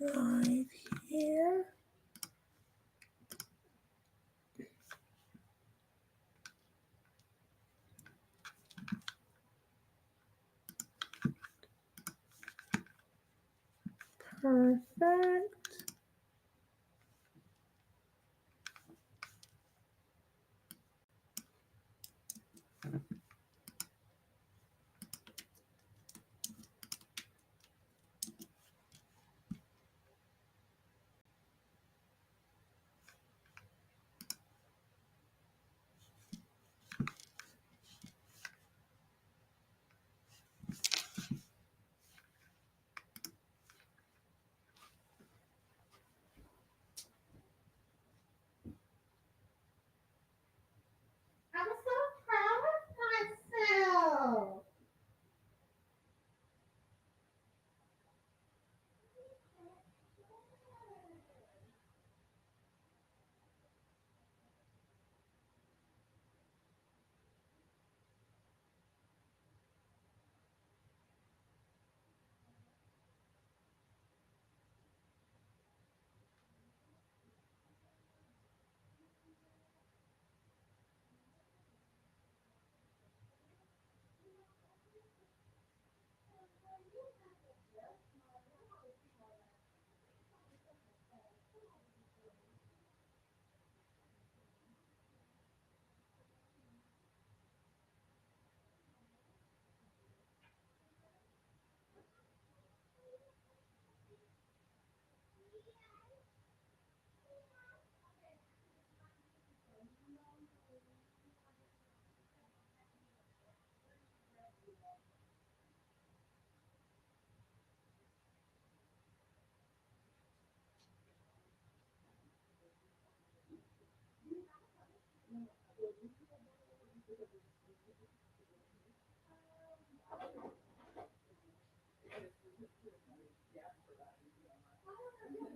right here. Perfect. I'm so proud of myself.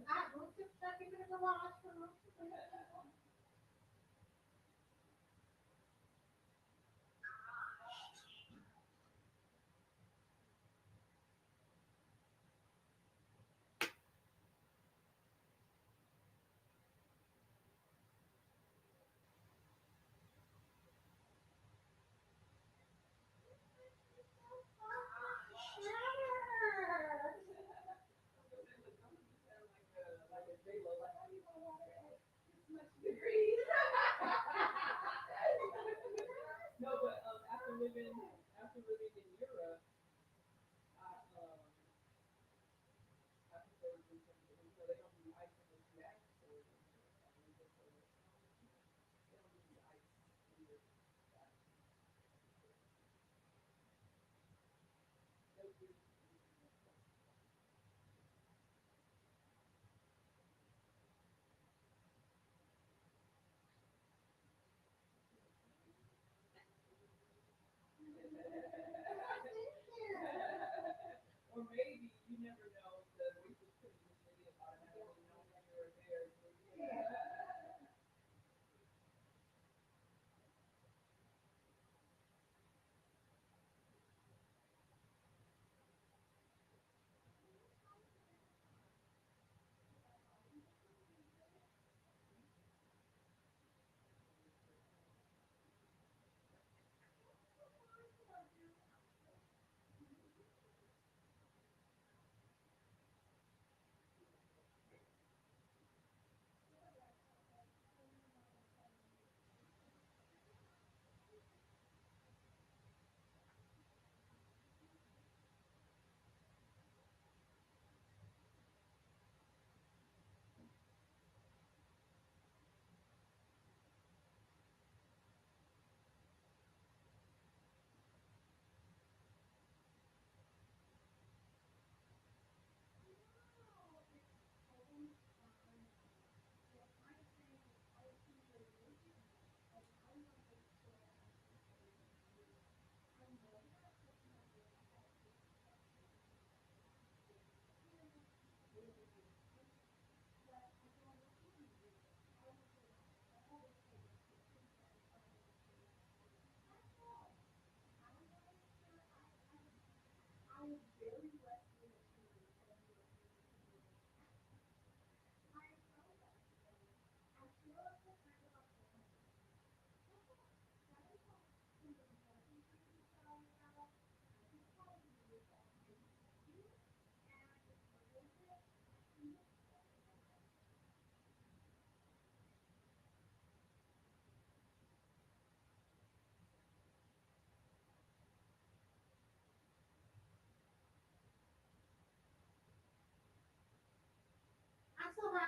I was just stuck in the washroom.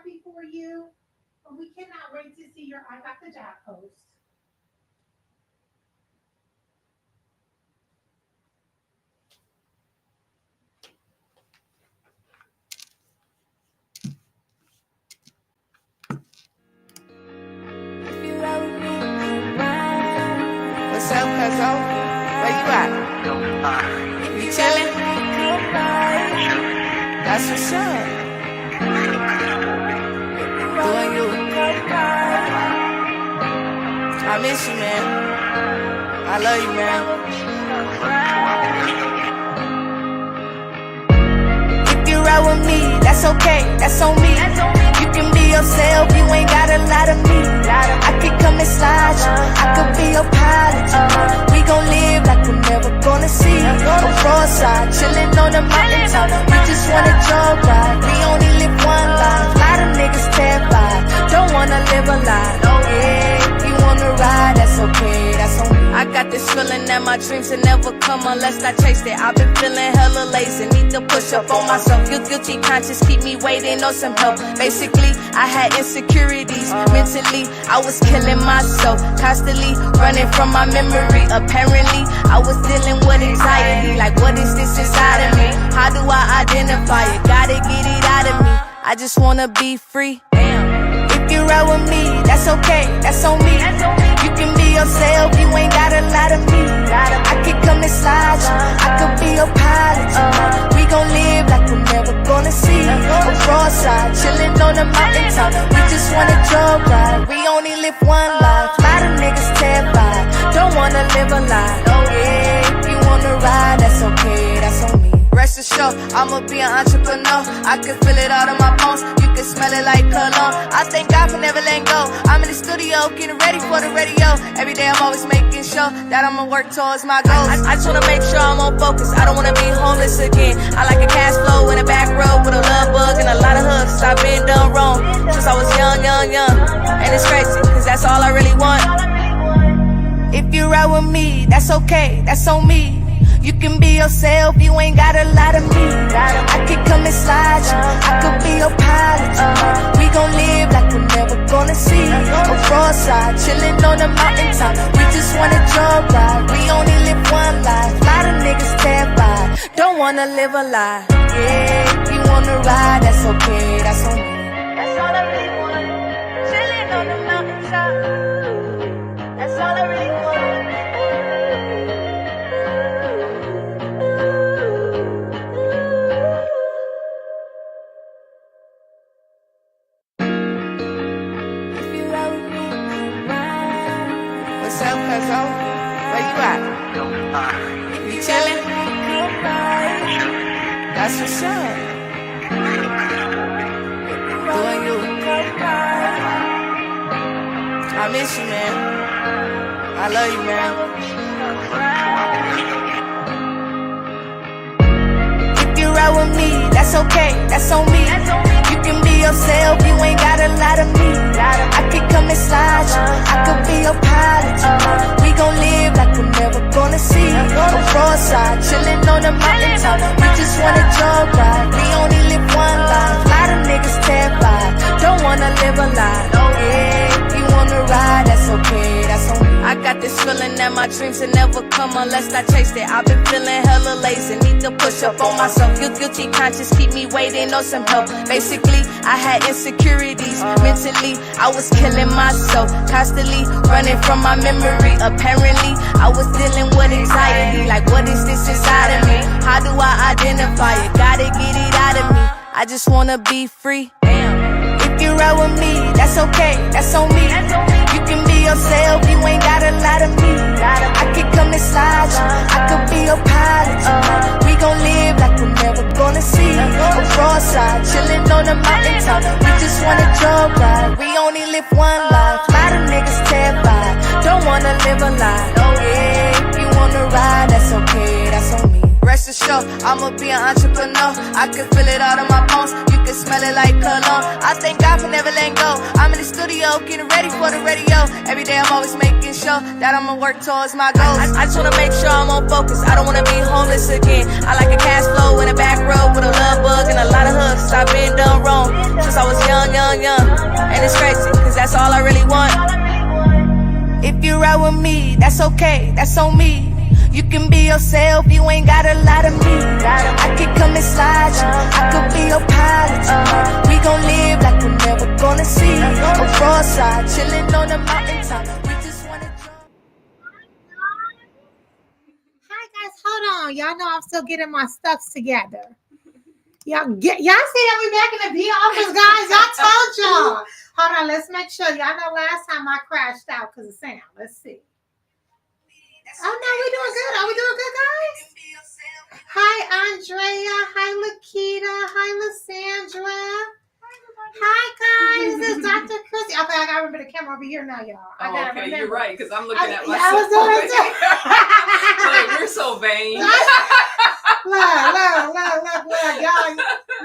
happy for you. And we cannot wait to see I got the job post. What's up, cuzzo? Where you at? You chillin'? That's what's up. Doing you. I miss you, man. I love you, man. If you ride with me, that's okay, that's on me. You can be yourself, you ain't gotta lie to me. I could come and slide you, I could be your pilot. We gon' live like we're never gonna see. A roadside, chillin' on the mountaintop. We just wanna jog ride, we only live one life. A lot of niggas terrified, don't wanna live a lie. Oh yeah, if you wanna ride, that's okay, that's on me. I got this feeling that my dreams will never come unless I chase it. I've been feeling hella lazy, need to push up on myself. Guilty conscience keep me waiting on some help. Basically, I had insecurities. Mentally, I was killing myself. Constantly running from my memory. Apparently, I was dealing with anxiety. Like, what is this inside of me? How do I identify it? Gotta get it out of me. I just wanna be free. If you ride with me, that's okay, that's on me. You can be yourself, you ain't gotta lie to me. I could come and slide you, I could be your pilot. We gon' live like we're never gonna see. A roadside, chillin' on the mountaintop. We just wanna jog ride, we only live one life. A lot of niggas terrified, don't wanna live a lie. Oh yeah, if you wanna ride, that's okay, that's on me. Rest assured, I'ma be an entrepreneur. I can feel it out of my bones. You can smell it like cologne. I thank God for never letting go. I'm in the studio, getting ready for the radio. Every day I'm always making sure that I'ma work towards my goals. I just wanna make sure I'm on focus. I don't wanna be homeless again. I like a cash flow in a back row with a love bug and a lot of hugs. I've been done wrong since I was young. And it's crazy, cause that's all I really want. If you ride with me, that's okay, that's on me. You can be yourself, you ain't gotta lie to me. I could come and slide you, I could be your pilot. We gon' live like we're never gonna see. A roadside, chillin' on the mountaintop. We just wanna jog ride, we only live one life. A lot of niggas terrified, don't wanna live a lie. Yeah, if you wanna ride, that's okay, that's on me. That's all I really want, chillin' on the mountaintop. That's all I really want. What's up, cuzzo? Where you at? You chillin'? That's what's up. Doing you. I miss you, man. I love you, man. If you ride with me, that's okay, that's on me. You can be yourself, you ain't gotta lie to me. I could come and slide you, I could be your pilot. We gon' live like we're never gonna see. A roadside, chillin' on the mountaintop. We just wanna jog ride, we only live one life. A lot of niggas terrified, don't wanna live a lie. Oh yeah, if you wanna ride, that's okay, that's on me. I got this feeling that my dreams will never come unless I chase it. I've been feeling hella lazy, need to push up on myself. Guilty conscience keep me waiting on some help. Basically, I had insecurities. Mentally, I was killing myself. Constantly running from my memory. Apparently, I was dealing with anxiety. Like, what is this inside of me? How do I identify it? Gotta get it out of me. I just wanna be free. If you ride with me, that's okay, that's on me. You can be yourself, you ain't gotta lie to me. I could come and slide you, I could be your pilot. We gon' live like we're never gonna see. A roadside, chillin' on the mountaintop. We just wanna jog ride, we only live one life. A lot of niggas terrified, don't wanna live a lie. Oh yeah, if you wanna ride, that's okay, that's on me. Rest assured, I'ma be an entrepreneur. I can feel it out of my bones. You can smell it like cologne. I thank God for never letting go. I'm in the studio, getting ready for the radio. Every day I'm always making sure that I'ma work towards my goals. I just wanna make sure I'm on focus. I don't wanna be homeless again. I like a cash flow in a back row with a love bug and a lot of hugs. I've been done wrong since I was young. young, and it's crazy, cause that's all I really want. If you ride with me, that's okay, that's on me. You can be yourself, you ain't got a lot of me. I could come and slide you, I could be your pilot. We gon' live like we're never gonna see. A broadside, chillin' on the mountaintop. We just wanna jump. Hi guys, hold on. Y'all know I'm still getting my stuff together. Y'all see that we back in the B office, guys? Y'all told y'all. Hold on, let's make sure. Y'all know last time I crashed out because of sound. Let's see. Oh no, we're doing good. Are we doing good, guys? Hi, Andrea. Hi, Lakita. Hi, Lysandra. Hi, guys. This is Dr. Kristie. Okay, I gotta remember the camera over here now, y'all. I gotta remember. You're right, because I'm looking at myself. I was doing it too. Look, we're so vain. Look, y'all.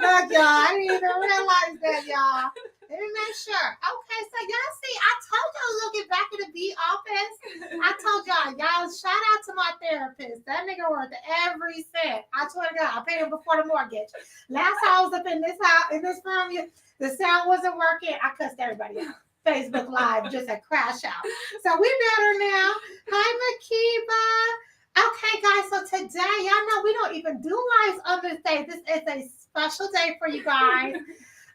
Look, y'all. I didn't even realize that, y'all. Let me make sure. Okay, so y'all see, I told y'all to get back in the B office. I told y'all, shout out to my therapist. That nigga worth every cent. I swear to God, I paid him before the mortgage. Last time I was up in this house, in this room, the sound wasn't working. I cussed everybody out. Facebook Live just a crash out. So we better now. Hi, Makiba. Okay, guys, so today, y'all know we don't even do lives on this day. This is a special day for you guys.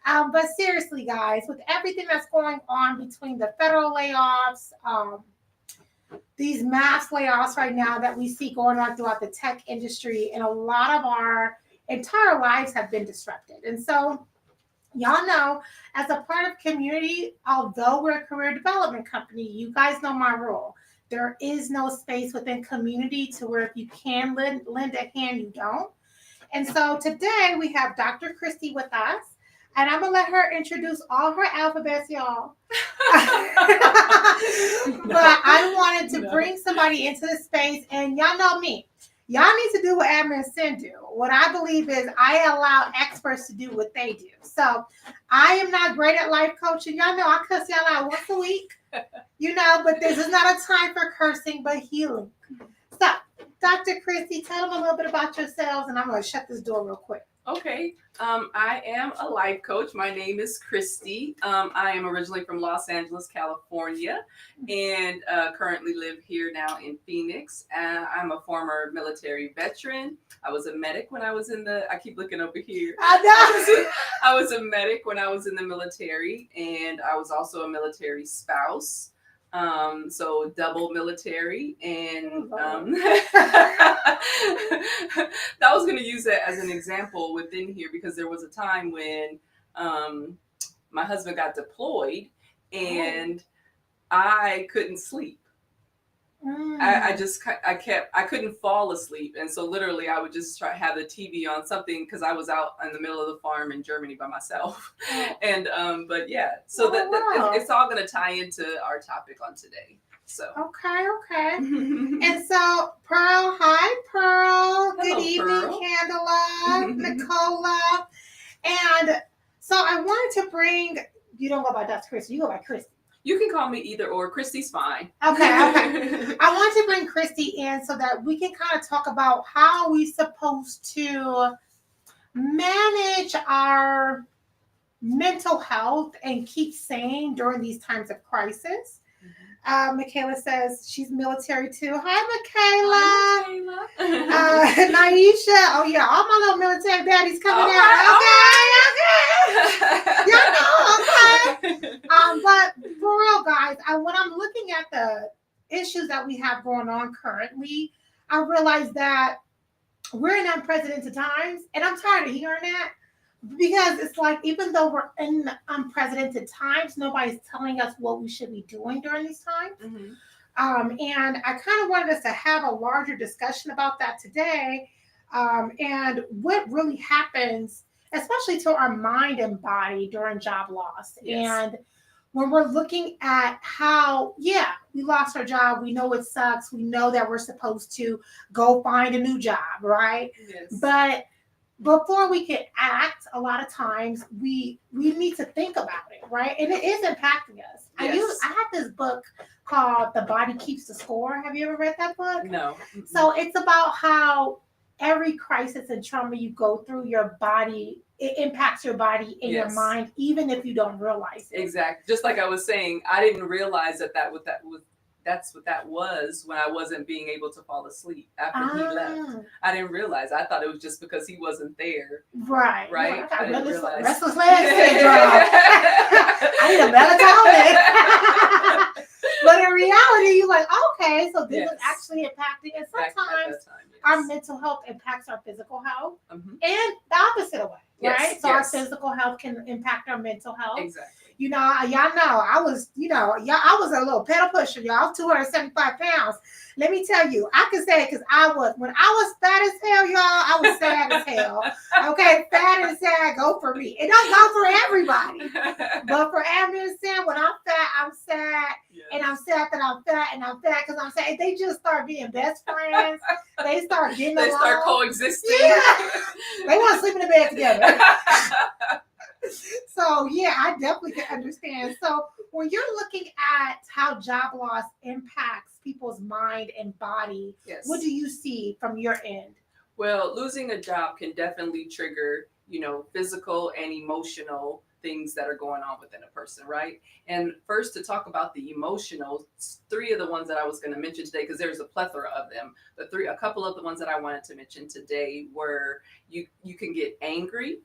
But seriously, guys, with everything that's going on between the federal layoffs, these mass layoffs right now that we see going on throughout the tech industry, and a lot of our entire lives have been disrupted. And so, y'all know, as a part of community, although we're a career development company, you guys know my rule. There is no space within community to where if you can lend a hand, you don't. And so today we have Dr. Kristie with us. And I'm going to let her introduce all her alphabets, y'all. But I wanted to bring somebody into the space. And y'all know me. Y'all need to do what admin sin do. What I believe is I allow experts to do what they do. So I am not great at life coaching. Y'all know I cuss y'all out once a week. But this is not a time for cursing, but healing. So, Dr. Kristie, tell them a little bit about yourselves. And I'm going to shut this door real quick. Okay. I am a life coach. My name is Kristie. I am originally from Los Angeles, California, and currently live here now in Phoenix. I'm a former military veteran. I was a medic when I was I keep looking over here. I was a medic when I was in the military, and I was also a military spouse. So double military, and I was going to use that as an example within here because there was a time when my husband got deployed and I couldn't sleep. I couldn't fall asleep, and so literally I would just have the TV on something because I was out in the middle of the farm in Germany by myself. And but yeah, so it's all going to tie into our topic on today. So okay. And so Pearl, hi Pearl. Hello, good evening, Pearl. Candela, Nicola. And so I wanted to bring. You don't go by Dr. Kristie, you go by Kristie. You can call me either or. Kristie's fine. Okay. I want to bring Kristie in so that we can kind of talk about how we're supposed to manage our mental health and keep sane during these times of crisis. Michaela says she's military too. Hi, Michaela. Hi, Naisha. Oh, yeah. All my little military daddies coming out. Okay. Y'all know, okay. But for real, guys, when I'm looking at the issues that we have going on currently, I realize that we're in unprecedented times, and I'm tired of hearing that. Because it's like, even though we're in unprecedented times, nobody's telling us what we should be doing during these times. Mm-hmm. And I kind of wanted us to have a larger discussion about that today. And what really happens, especially to our mind and body during job loss. Yes. And when we're looking at how, we lost our job, we know it sucks. We know that we're supposed to go find a new job, right? Yes. But before we can act, a lot of times we need to think about it, right? And it is impacting us. Yes. I had this book called The Body Keeps the Score. Have you ever read that book? No. So it's about how every crisis and trauma you go through, your body, it impacts your body and your mind, even if you don't realize it. Exactly. Just like I was saying, I didn't realize that's what that was when I wasn't being able to fall asleep after he left. I didn't realize. I thought it was just because he wasn't there. Right. Right. I didn't realize. Restless leg syndrome. I need a melatonin. But in reality, you're like, okay, so this is actually impacting. And sometimes our mental health impacts our physical health, and the opposite way, right? So our physical health can impact our mental health. Exactly. You know, y'all know I was a little pedal pusher, y'all. 275 pounds. Let me tell you, I can say it because when I was fat as hell, y'all, I was sad as hell. Okay, fat and sad go for me. It don't go for everybody. But for Anderson, when I'm fat, I'm sad. Yes. And I'm sad that I'm fat, and I'm fat because I'm sad. They just start being best friends. They start getting along. They start coexisting. Yeah. They want to sleep in the bed together. So, yeah, I definitely can understand. So, when you're looking at how job loss impacts people's mind and body, what do you see from your end? Well, losing a job can definitely trigger, physical and emotional things that are going on within a person, right? And first, to talk about the emotional, 3 of the ones that I was going to mention today, because there's a plethora of them, but a couple of the ones that I wanted to mention today were you can get angry.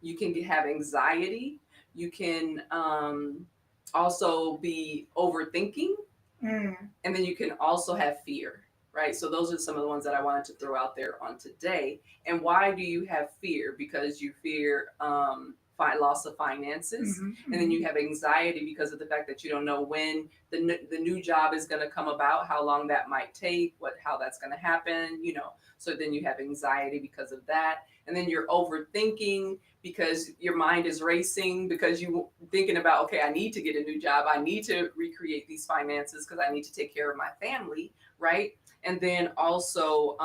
You can have anxiety. You can also be overthinking. And then you can also have fear, right? So those are some of the ones that I wanted to throw out there on today. And why do you have fear? Because you fear loss of finances. And then you have anxiety because of the fact that you don't know when the new job is going to come about, how long that might take, how that's going to happen, So then you have anxiety because of that. And then you're overthinking because your mind is racing because you're thinking about, okay, I need to get a new job. I need to recreate these finances because I need to take care of my family, right? And then also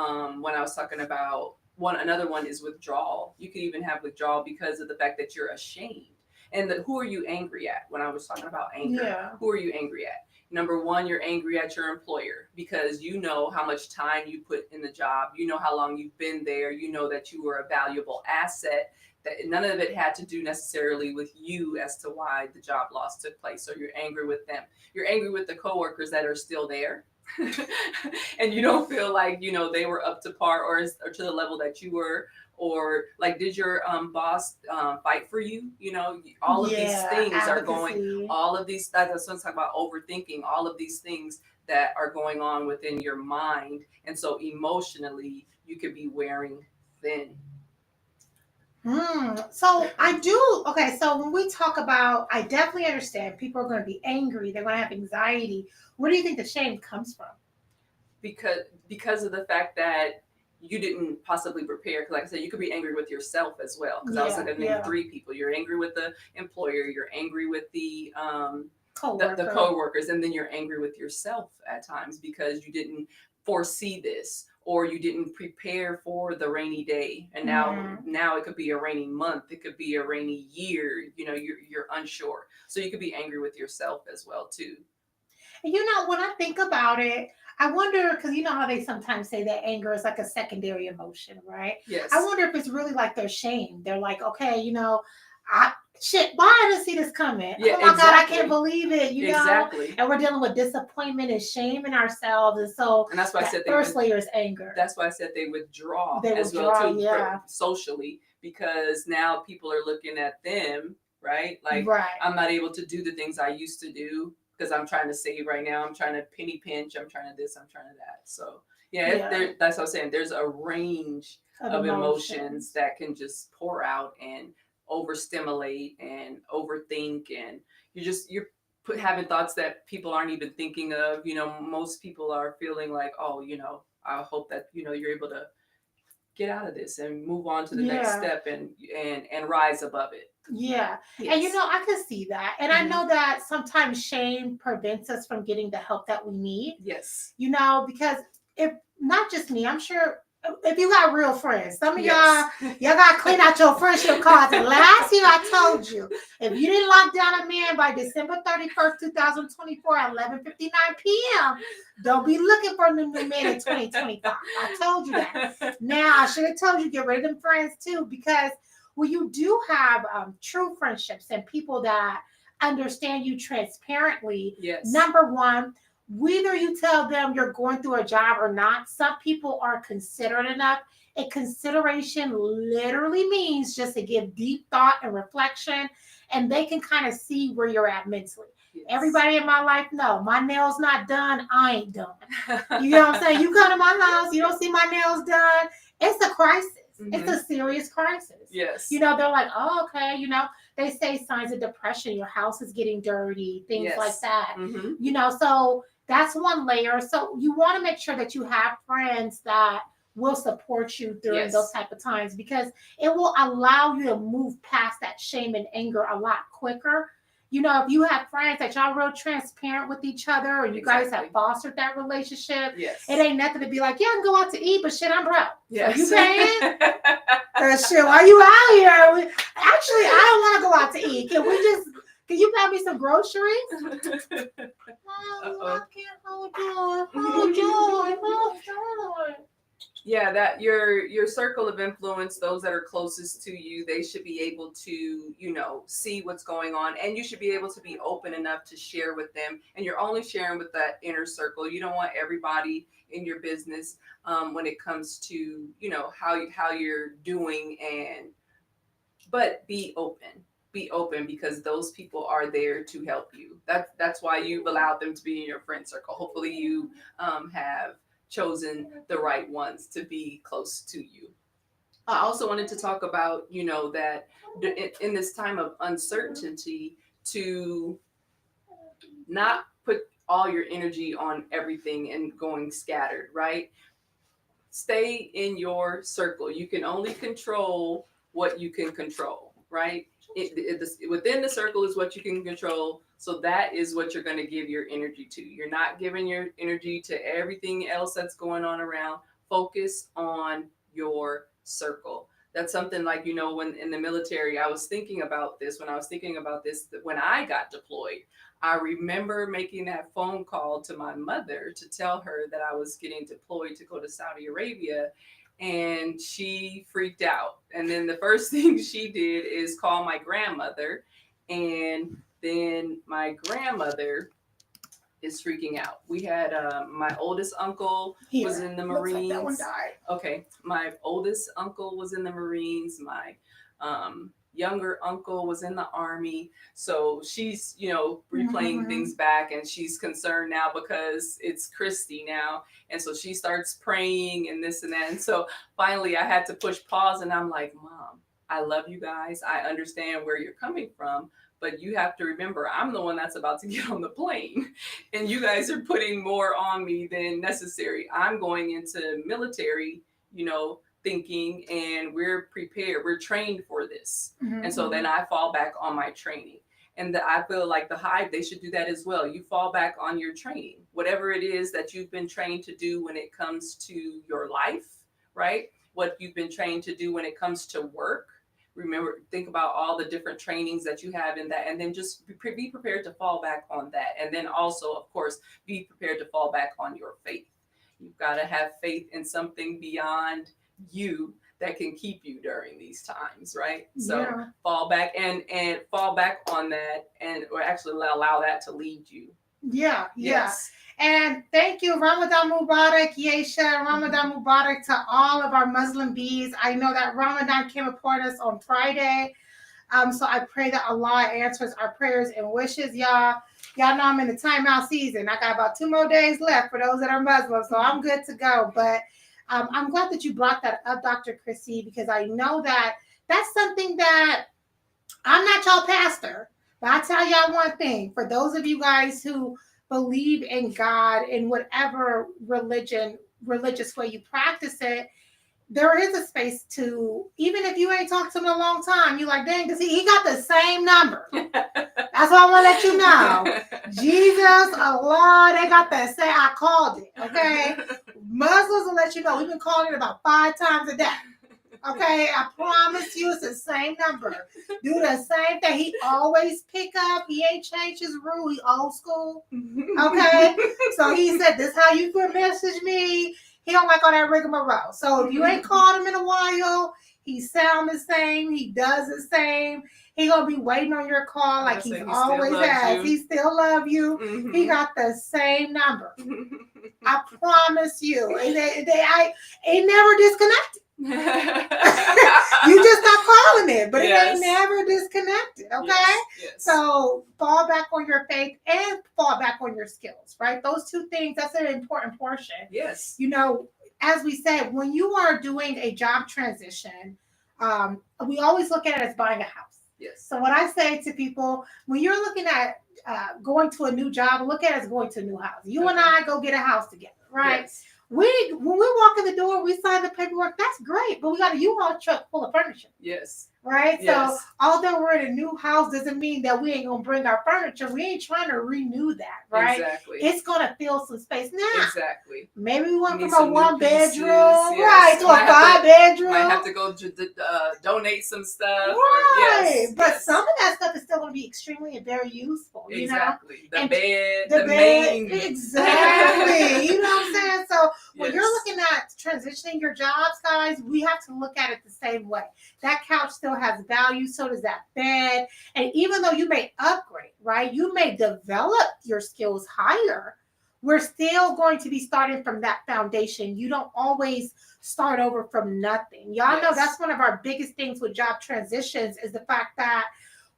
when I was talking about another one is withdrawal. You can even have withdrawal because of the fact that you're ashamed. And who are you angry at? When I was talking about anger, who are you angry at? Number 1, you're angry at your employer because you know how much time you put in the job. You know how long you've been there. You know that you were a valuable asset. That none of it had to do necessarily with you as to why the job loss took place. So you're angry with them. You're angry with the coworkers that are still there. And you don't feel like, they were up to par or to the level that you were. Or like, did your boss fight for you? All of these things are going, all of these, that's what I'm talking about, overthinking, all of these things that are going on within your mind. And so emotionally, you could be wearing thin. So so when we talk about, I definitely understand people are going to be angry. They're going to have anxiety. Where do you think the shame comes from? Because of the fact that you didn't possibly prepare. Because like I said, you could be angry with yourself as well. Because I was going to name 3 people. You're angry with the employer. You're angry with the co-workers. And then you're angry with yourself at times because you didn't foresee this. Or you didn't prepare for the rainy day. And now it could be a rainy month. It could be a rainy year. You're unsure. So you could be angry with yourself as well, too. And when I think about it, I wonder, because you know how they sometimes say that anger is like a secondary emotion, right? Yes. I wonder if it's really like they're shamed. They're like, okay, why I didn't see this coming? Yeah, oh my God, I can't believe it, Exactly. And we're dealing with disappointment and shame in ourselves. And so and that's why I said first layer is anger. That's why I said they withdraw well too, socially, because now people are looking at them, right? Like, I'm not able to do the things I used to do because I'm trying to save right now. I'm trying to penny pinch. I'm trying to this. I'm trying to that. So that's what I'm saying. There's a range of emotions that can just pour out and overstimulate and overthink, and you're having thoughts that people aren't even thinking of. Most people are feeling like, I hope that you're able to get out of this and move on to the next step and rise above it. Yeah. Yes. And I can see that. And I know that sometimes shame prevents us from getting the help that we need. Yes. Because if not just me, I'm sure if you got real friends. Some of Yes. y'all got to clean out your friendship cards. And last year I told you, if you didn't lock down a man by December 31st, 2024 at 11:59 p.m., don't be looking for a new man in 2025. I told you that. Now, I should have told you, get rid of them friends too, because when you do have true friendships and people that understand you transparently, Yes. number one, whether you tell them you're going through a job or not, some people are considerate enough. And consideration literally means just to give deep thought and reflection, and they can kind of see where you're at mentally. Yes. Everybody in my life know my nails not done, I ain't done. You know what I'm saying? You come to my house, you don't see my nails done, it's a crisis. Mm-hmm. It's a serious crisis. Yes. You know, they're like, oh, okay. You know, they say signs of depression, your house is getting dirty, things Yes. like that. Mm-hmm. You know, so that's one layer. So you want to make sure that you have friends that will support you during Yes. those type of times, because it will allow you to move past that shame and anger a lot quicker. You know, if you have friends that y'all real transparent with each other, or you guys have fostered that relationship, Yes. it ain't nothing to be like, yeah, I can go out to eat, but shit, I'm broke. Yes. So you paying? Shit, why you out here? Actually, I don't want to go out to eat. Can you buy me some groceries? Oh, I can't hold on. Yeah, that your circle of influence, those that are closest to you, they should be able to, you know, see what's going on, and you should be able to be open enough to share with them. And you're only sharing with that inner circle. You don't want everybody in your business when it comes to, you know, how you're doing, but be open because those people are there to help you. That's why you've allowed them to be in your friend circle. Hopefully you have chosen the right ones to be close to you. I also wanted to talk about, you know, that in this time of uncertainty, to not put all your energy on everything and going scattered, right? Stay in your circle. You can only control what you can control, right? Within the circle is what you can control. So that is what you're going to give your energy to. You're not giving your energy to everything else that's going on around. Focus on your circle. That's something like, you know, when in the military, I was thinking about this when I got deployed. I remember making that phone call to my mother to tell her that I was getting deployed to go to Saudi Arabia. And she freaked out. And then the first thing she did is call my grandmother. And then my grandmother is freaking out. We had my oldest uncle was in the Marines. Like that one died. Okay. My oldest uncle was in the Marines. My younger uncle was in the Army. So she's, you know, replaying things back, and she's concerned now because it's Kristie now. And so she starts praying and this and that. And so finally I had to push pause, and I'm like, Mom, I love you guys. I understand where you're coming from, but you have to remember, I'm the one that's about to get on the plane, and you guys are putting more on me than necessary. I'm going into military, you know, thinking, and we're prepared, we're trained for this. And so then I fall back on my training. And I feel like the Hive, they should do that as well. You fall back on your training, whatever it is that you've been trained to do when it comes to your life, right? What you've been trained to do when it comes to work. Remember, think about all the different trainings that you have in that, and then just be prepared to fall back on that. And then also, of course, be prepared to fall back on your faith. You've got to have faith in something beyond you that can keep you during these times, right? So fall back and fall back on that, or actually allow that to lead you. Yes. And thank you, Ramadan Mubarak, Yesha, Ramadan Mubarak to all of our Muslim bees. I know that Ramadan came upon us on Friday. So I pray that Allah answers our prayers and wishes, y'all. Y'all know I'm in the timeout season. I got about 2 more days left for those that are Muslim, so I'm good to go. But I'm glad that you brought that up, Dr. Kristie, because I know that that's something that I'm not y'all pastor, but I tell y'all one thing. For those of you guys who believe in God in whatever religious way you practice it, there is a space to, even if you ain't talked to him in a long time, you like, dang, because he got the same number. That's what I want to let you know. Jesus, Allah, they got that same, I called it, okay? Muslims will let you know, we've been calling it about 5 times a day. Okay, I promise you it's the same number. Do the same thing. He always pick up. He ain't changed his rule. He old school. Okay? So he said, this how you can message me. He don't like all that rigmarole. So if you ain't called him in a while, he sound the same. He does the same. He gonna be waiting on your call like he's always has. He still love you. Mm-hmm. He got the same number. I promise you. They never disconnected. You just stop calling it, but yes. It ain't never disconnected. Okay, yes. So fall back on your faith and fall back on your skills, right? Those two things, that's an important portion. Yes. You know, as we said, when you are doing a job transition, we always look at it as buying a house. Yes. So what I say to people, when you're looking at going to a new job, look at it as going to a new house. You and I go get a house together, right? Yes. When we walk in the door, we sign the paperwork. That's great, but we got a U-Haul truck full of furniture. Yes. Right? Yes. So although we're in a new house doesn't mean that we ain't going to bring our furniture. We ain't trying to renew that, right? Exactly. It's going to fill some space. Now, exactly. Maybe we went from a 1-bedroom, yes. right, to a 5-bedroom. Might have to go donate some stuff. Right. Yes. But some of that stuff is still going to be extremely and very useful. Exactly. You know? The main. Exactly. You know what I'm saying? So when you're looking at transitioning your jobs, guys, we have to look at it the same way. That couch still has value, so does that bed. And even though you may upgrade, right, you may develop your skills higher, we're still going to be starting from that foundation. You don't always start over from nothing. Y'all know that's one of our biggest things with job transitions is the fact that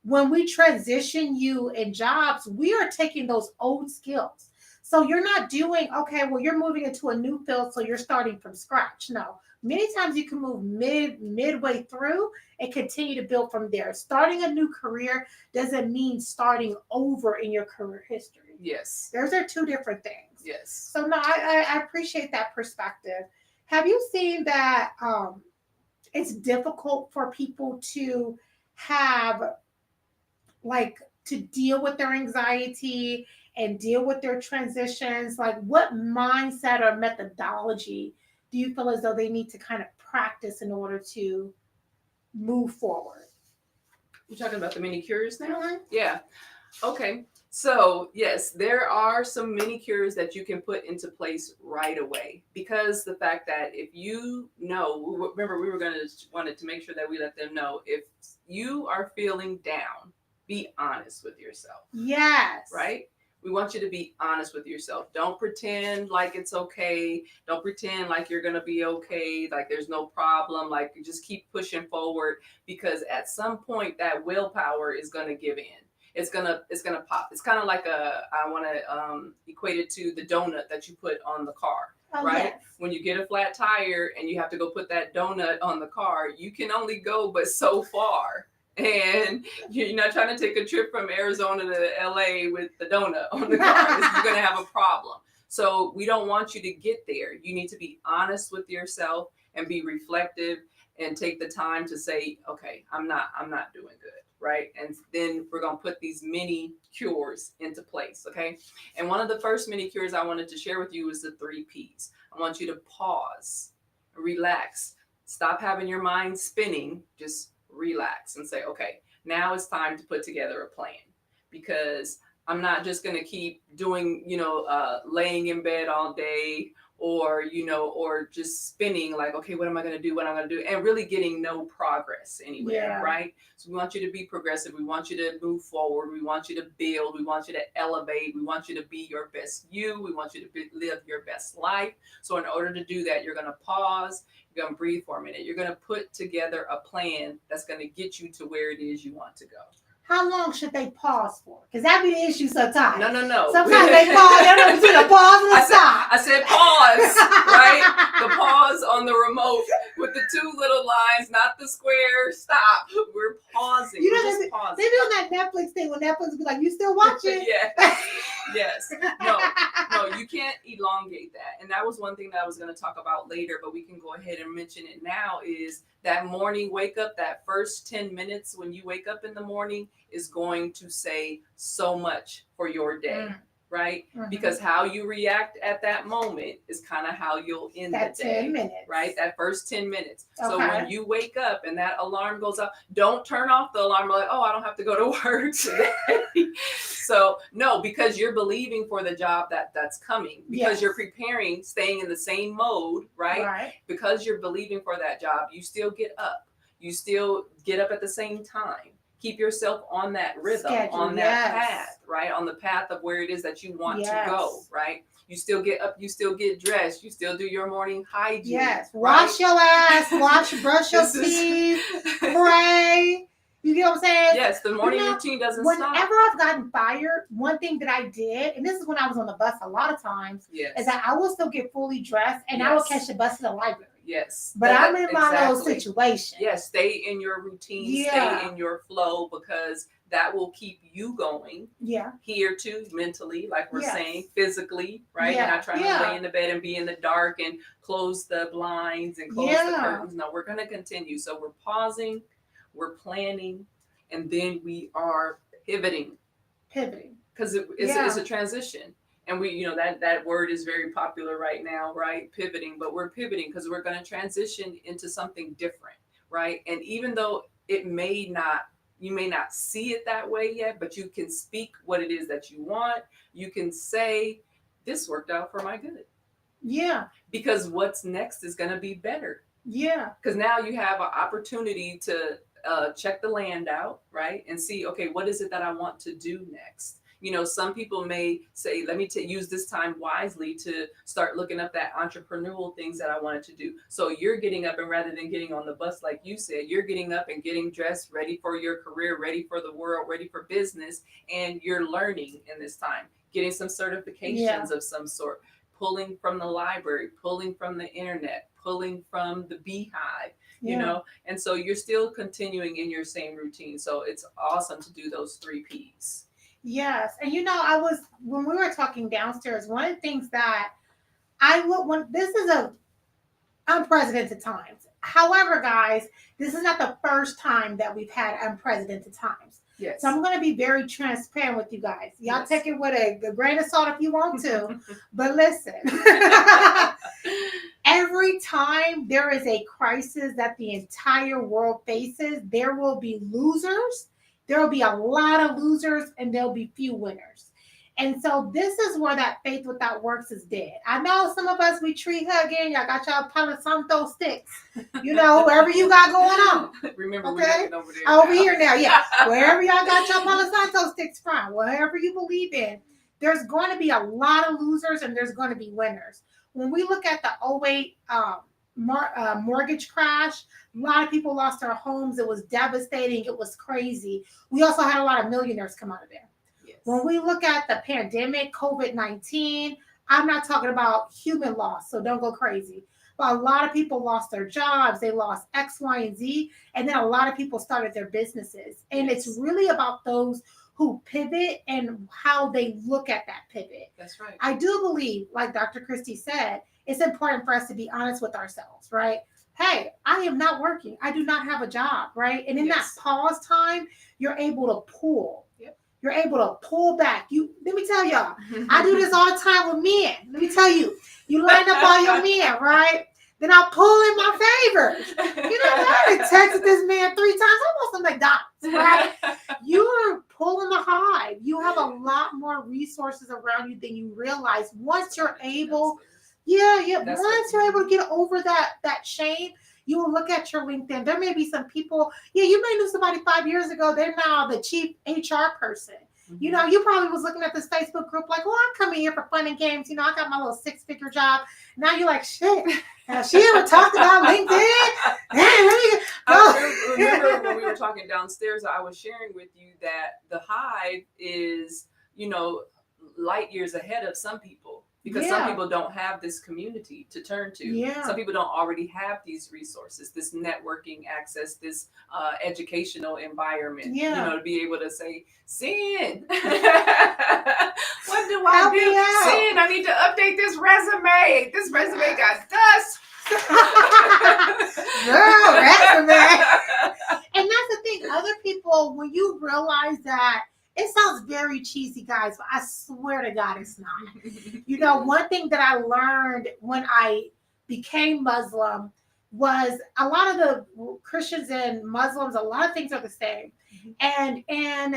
when we transition you in jobs, we are taking those old skills. So you're not doing, okay, well, you're moving into a new field, so you're starting from scratch. No. Many times you can move midway through and continue to build from there. Starting a new career doesn't mean starting over in your career history. Yes. Those are two different things. Yes. So no, I appreciate that perspective. Have you seen that it's difficult for people to have, like, to deal with their anxiety and deal with their transitions? Like, what mindset or methodology do you feel as though they need to kind of practice in order to move forward? You're talking about the mini cures now? Mm-hmm. Yeah. Okay. So, yes, there are some mini cures that you can put into place right away, because the fact that if you know, remember we wanted to make sure that we let them know, if you are feeling down, be honest with yourself. Yes. Right? We want you to be honest with yourself. Don't pretend like it's okay. Don't pretend like you're going to be okay, like there's no problem, like you just keep pushing forward, because at some point that willpower is going to give in. It's going to pop. It's kind of like I want to equate it to the donut that you put on the car, right? Yes. When you get a flat tire and you have to go put that donut on the car, you can only go but so far. And you're not trying to take a trip from Arizona to LA with the donut on the car. You're going to have a problem. So we don't want you to get there. You need to be honest with yourself and be reflective and take the time to say, okay, I'm not doing good, right? And then we're going to put these mini cures into place, okay? And one of the first mini cures I wanted to share with you is the 3 Ps. I want you to pause, relax, stop having your mind spinning, just relax and say, okay, now it's time to put together a plan, because I'm not just going to keep doing, laying in bed all day, or just spinning like, okay, what am I going to do? What am I going to do? And really getting no progress anywhere, right? So we want you to be progressive. We want you to move forward. We want you to build. We want you to elevate. We want you to be your best you. We want you to live your best life. So in order to do that, you're going to pause. You're going to breathe for a minute. You're going to put together a plan that's going to get you to where it is you want to go. how long should they pause for? Because that be the issue sometimes. No. Sometimes they pause. They don't know between a pause and a stop. I said pause, right? The pause on the remote with the two little lines, not the square stop. We're pausing. You know, We're just pausing. they be on that Netflix thing when Netflix be like, you still watching? Yes. No, you can't elongate that. And that was one thing that I was going to talk about later, but we can go ahead and mention it now, is that morning wake up, that first 10 minutes when you wake up in the morning is going to say so much for your day. Right? Mm-hmm. Because how you react at that moment is kind of how you'll end that the day. 10 minutes. Right? That first 10 minutes. Okay. So when you wake up and that alarm goes off, don't turn off the alarm like, oh, I don't have to go to work today. So no, because you're believing for the job that's coming, because you're preparing, staying in the same mode, right? Because you're believing for that job, you still get up. You still get up at the same time. Keep yourself on that rhythm, on that path, right? On the path of where it is that you want to go, right? You still get up, you still get dressed, you still do your morning hygiene. Yes. Wash your ass, brush your teeth, pray. You get what I'm saying? Yes, the morning routine doesn't stop. Whenever I've gotten fired, one thing that I did, and this is when I was on the bus a lot of times, is that I will still get fully dressed and I will catch the bus to the library. Yes. But I'm in my little situation. Yes, stay in your routine, stay in your flow, because that will keep you going. Yeah. Here too, mentally, like we're saying, physically, right? You're not trying to lay in the bed and be in the dark and close the blinds and close the curtains. No, we're going to continue. So we're pausing, we're planning, and then we are pivoting. Because it's a transition. And we, that word is very popular right now, right? Pivoting, but we're pivoting because we're going to transition into something different, right? And even though you may not see it that way yet, but you can speak what it is that you want. You can say, this worked out for my good. Yeah. Because what's next is going to be better. Yeah. Because now you have an opportunity to check the land out, right? And see, okay, what is it that I want to do next? Some people may say, let me use this time wisely to start looking up that entrepreneurial things that I wanted to do. So you're getting up, and rather than getting on the bus, like you said, you're getting up and getting dressed, ready for your career, ready for the world, ready for business. And you're learning in this time, getting some certifications of some sort, pulling from the library, pulling from the internet, pulling from the Beehive, you know, and so you're still continuing in your same routine. So it's awesome to do those 3 Ps. Yes. And when we were talking downstairs, one of the things that this is unprecedented times. However, guys, this is not the first time that we've had unprecedented times. Yes. So I'm going to be very transparent with you guys. Y'all take it with a grain of salt if you want to, but listen, every time there is a crisis that the entire world faces, there will be losers. There will be a lot of losers and there'll be few winners. And so this is where that faith without works is dead. I know some of us, we tree hugging. Y'all got y'all Palo Santo sticks. Wherever you got going on. Remember, we're looking over there. Over here now, yeah. Wherever y'all got y'all Palo Santo sticks from, whatever you believe in, there's going to be a lot of losers and there's going to be winners. When we look at the 2008 mortgage crash, a lot of people lost their homes. It was devastating. It was crazy. We also had a lot of millionaires come out of there. Yes. When we look at the pandemic, COVID-19, I'm not talking about human loss, so don't go crazy. But a lot of people lost their jobs. They lost X, Y, and Z. And then a lot of people started their businesses. And it's really about those who pivot and how they look at that pivot. That's right. I do believe, like Dr. Kristie said, it's important for us to be honest with ourselves, right? Hey, I am not working. I do not have a job, right? And in that pause time, you're able to pull. Yep. You're able to pull back. Let me tell y'all, I do this all the time with men. Let me tell you, you line up all your men, right? Then I'll pull in my favors. I texted this man 3 times. I want some McDonald's, right? You're pulling the Hive. You have a lot more resources around you than you realize once you're able. Once you're able to get over that shame, you will look at your LinkedIn. There may be some people, you may know somebody 5 years ago. They're now the chief HR person. Mm-hmm. You probably was looking at this Facebook group like, well, I'm coming here for fun and games. I got my little 6-figure job. Now you're like, shit. Has she ever talked about LinkedIn? I remember when we were talking downstairs, I was sharing with you that the Hive is, light years ahead of some people, because some people don't have this community to turn to. Yeah. Some people don't already have these resources, this networking access, this educational environment, to be able to say, Sin, what do I do? Sin, I need to update this resume. This resume got dust. Girl, resume. And that's the thing. Other people, when you realize that, it sounds very cheesy, guys, but I swear to God, it's not. One thing that I learned when I became Muslim was a lot of the Christians and Muslims, a lot of things are the same. And in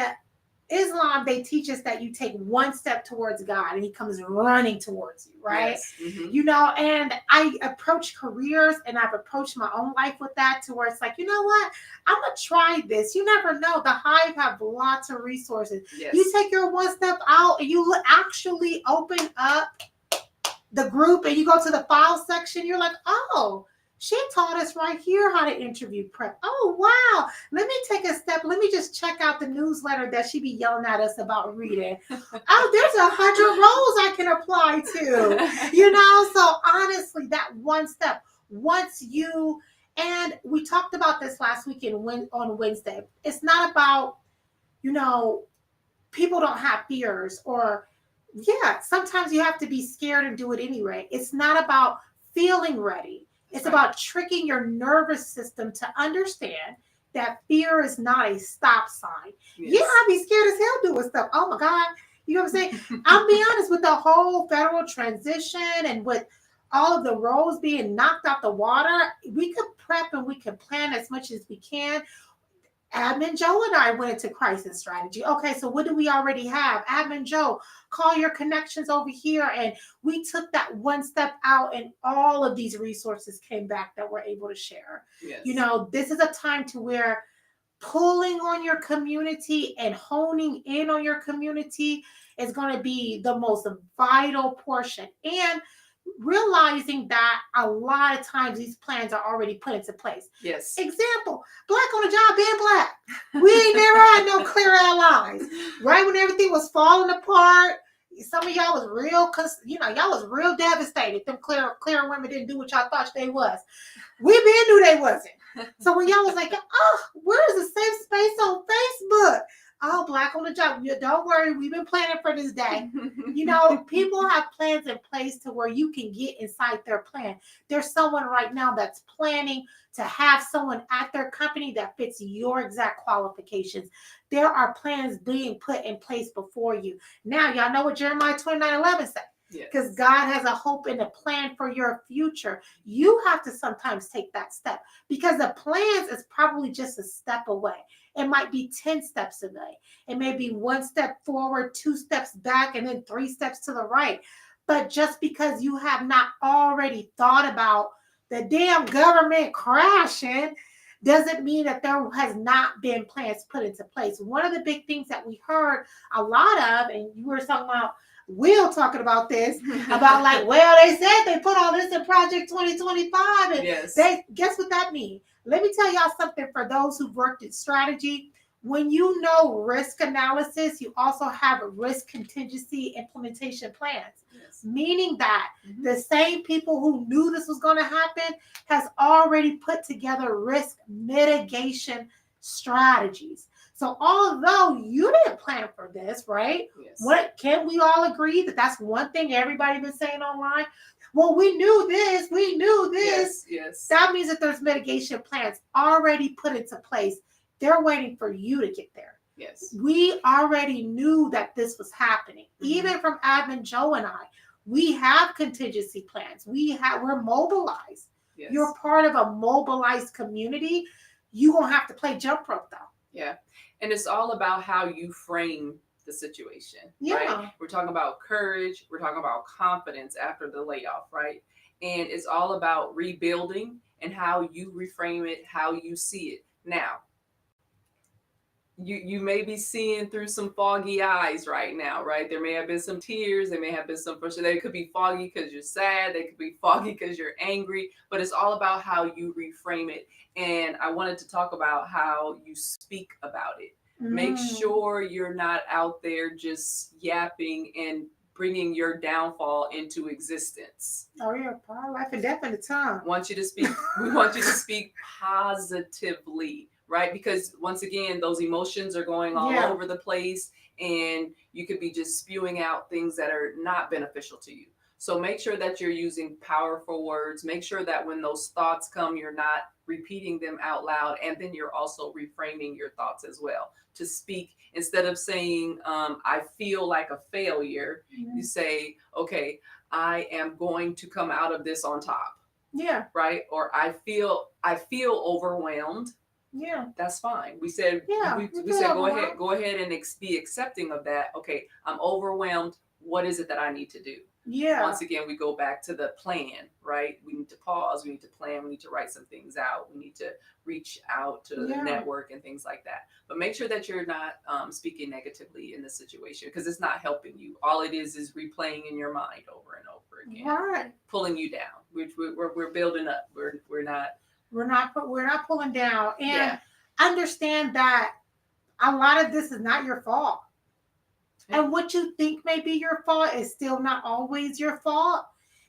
Islam, they teach us that you take one step towards God and he comes running towards you, right? Yes. And I approach careers and I've approached my own life with that, to where it's like, you know what? I'm going to try this. You never know. The Hive have lots of resources. Yes. You take your one step out and you actually open up the group and you go to the file section. You're like, oh, she taught us right here how to interview prep. Oh, wow. Let me take a step. Let me just check out the newsletter that she be yelling at us about reading. Oh, there's 100 roles I can apply to. So honestly, that one step, and we talked about this last weekend on Wednesday. It's not about, people don't have fears, or sometimes you have to be scared and do it anyway. It's not about feeling ready. It's about tricking your nervous system to understand that fear is not a stop sign. Yes. Yeah, I'd be scared as hell doing stuff. Oh my God. You know what I'm saying? I'll be honest, with the whole federal transition and with all of the roles being knocked out the water, we could prep and we could plan as much as we can. Admin Joe and I went into crisis strategy. Okay, so what do we already have? Admin Joe, call your connections over here. And we took that one step out, and all of these resources came back that we're able to share. Yes. This is a time to where pulling on your community and honing in on your community is going to be the most vital portion. And realizing that a lot of times these plans are already put into place. Yes. Example, black on the job being black. We ain't never had no clear allies. Right when everything was falling apart, some of y'all was y'all was real devastated. Them clear women didn't do what y'all thought they was. We been knew they wasn't. So when y'all was like, oh, where's the safe space on Facebook? Oh, black on the job. Don't worry, we've been planning for this day. People have plans in place to where you can get inside their plan. There's someone right now that's planning to have someone at their company that fits your exact qualifications. There are plans being put in place before you. Now, y'all know what Jeremiah 29:11 said. Because God has a hope and a plan for your future. You have to sometimes take that step, because the plans is probably just a step away. It might be 10 steps away. It may be one step forward, 2 steps back, and then 3 steps to the right. But just because you have not already thought about the damn government crashing doesn't mean that there has not been plans put into place. One of the big things that we heard a lot of, and you were talking about, Will talking about this, about like, well, they said they put all this in Project 2025. And they, guess what that means? Let me tell y'all something for those who've worked in strategy. When you know risk analysis, you also have a risk contingency implementation plans. Meaning that the same people who knew this was going to happen has already put together risk mitigation strategies. So although you didn't plan for this, right? What can we all agree that that's one thing everybody been saying online? Well, we knew this. We knew this. Yes. That means that there's mitigation plans already put into place. They're waiting for you to get there. Yes. We already knew that this was happening. Even from Admin Joe and I, we have contingency plans. We're mobilized. Yes. You're part of a mobilized community. You're going to have to play jump rope though. Yeah. And it's all about how you frame the situation. Right? We're talking about courage. We're talking about confidence after the layoff, right? And it's all about rebuilding and how you reframe it, how you see it. Now, you may be seeing through some foggy eyes right now, right? There may have been some tears. There may have been some frustration. They could be foggy because you're sad. They could be foggy because you're angry. But it's all about how you reframe it. And I wanted to talk about how you speak about it. Make sure you're not out there just yapping and bringing your downfall into existence. Oh yeah, life and death in the tongue. We want you to speak positively, right? Because once again, those emotions are going all over the place, and you could be just spewing out things that are not beneficial to you. So make sure that you're using powerful words. Make sure that when those thoughts come, you're not repeating them out loud, and then you're also reframing your thoughts as well. To speak, instead of saying, I feel like a failure, you say, okay, I am going to come out of this on top. Yeah. Right? Or I feel overwhelmed. Yeah. That's fine. We said, we said, go ahead and be accepting of that. Okay, I'm overwhelmed. What is it that I need to do? Yeah. Once again, we go back to the plan, right? We need to pause. We need to plan. We need to write some things out. We need to reach out to the network and things like that. But make sure that you're not speaking negatively in the situation, because it's not helping you. All it is replaying in your mind over and over again, right? Pulling you down. We're building up. We're not pulling down. And understand that a lot of this is not your fault. And what you think may be your fault is still not always your fault.